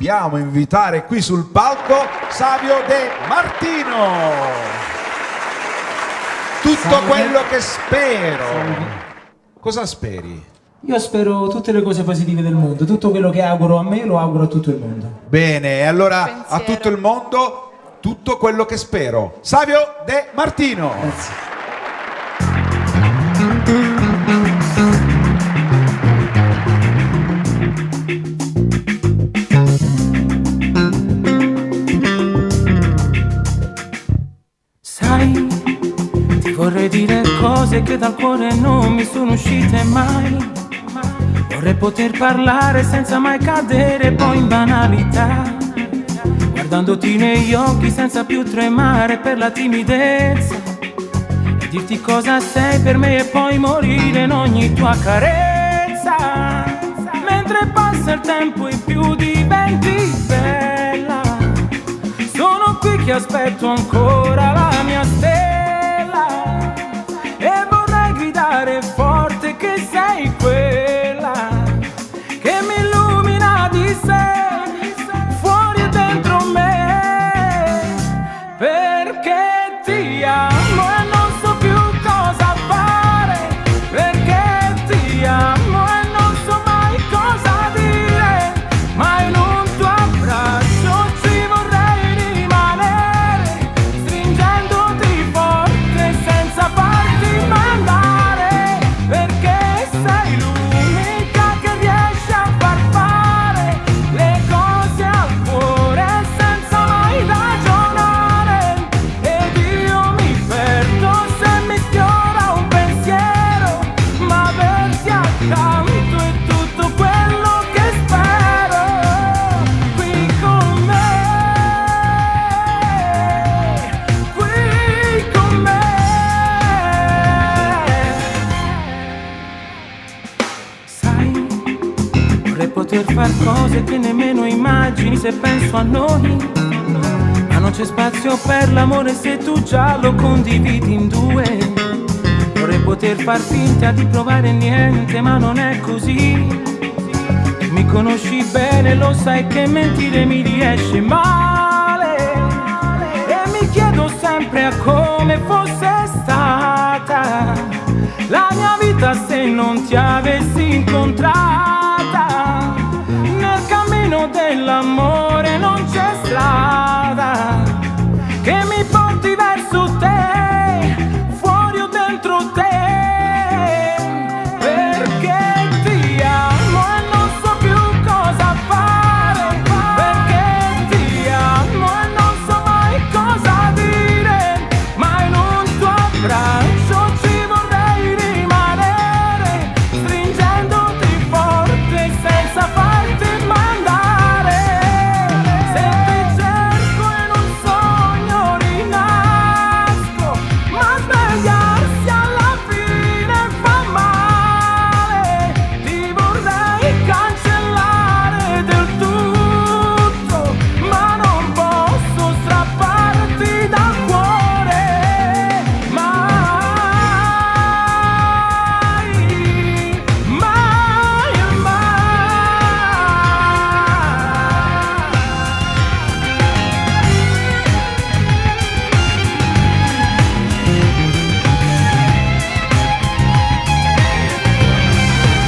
dobbiamo invitare qui sul palco Savio De Martino. Tutto quello che spero. Cosa speri? Io spero tutte le cose positive del mondo, tutto quello che auguro a me lo auguro a tutto il mondo. Bene, allora a tutto il mondo tutto quello che spero. Savio De Martino. Grazie. Sai, ti vorrei dire cose che dal cuore non mi sono uscite mai. Vorrei poter parlare senza mai cadere poi in banalità, guardandoti negli occhi senza più tremare per la timidezza, e dirti cosa sei per me e poi morire in ogni tua carezza. Mentre passa il tempo e più diventi bella, sono qui che aspetto ancora la mia stella, e vorrei gridare forte che sei quella che mi illumina di sé, fuori e dentro me, perché ti amo e non so più cosa fare, perché ti amo e non so mai cosa dire, ma in un tuo abbraccio ci vorrei rimanere, stringendoti forte senza farti mandare, perché sei l'unica che riesce a far fare le cose al cuore senza mai ragionare, ed io mi perdo se mi sfiora un pensiero, ma averti accanto è tutto quello che spero, qui con me, qui con me. Sai, vorrei poter far cose che nemmeno immagini se penso a noi, ma non c'è spazio per l'amore se tu già lo condividi in due. Vorrei poter far finta di provare niente, ma non è così. Tu mi conosci bene, lo sai che mentire mi riesce male, e mi chiedo sempre a come fosse stata la mia vita se non ti avessi incontrata. Nel cammino dell'amore non c'è strada che mi porti verso te, fuori o dentro te, perché ti amo e non so più cosa fare, perché ti amo e non so mai cosa dire, ma in un tuo abbraccio ci vorrei rimanere, stringendoti forte senza farti mandare, se ti cerco in un sogno rinasco, ma svegliarsi alla fine fa male, ti vorrei cancellare del tutto, ma non posso strapparti dal cuore, mai, mai, mai.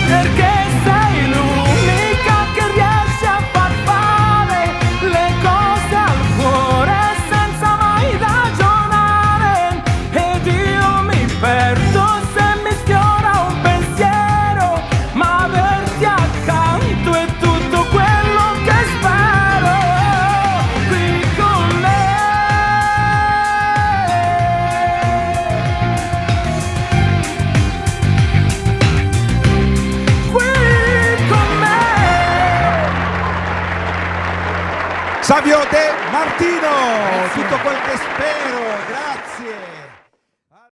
Perché sei l'unica che riesce a far fare le cose al cuore senza mai ragionare, ed io mi perdo se mi sfiora un pensiero, ma averti accanto è tutto quello che spero, qui con me, qui con me. Savio De Martino, tutto quel che spero. Grazie.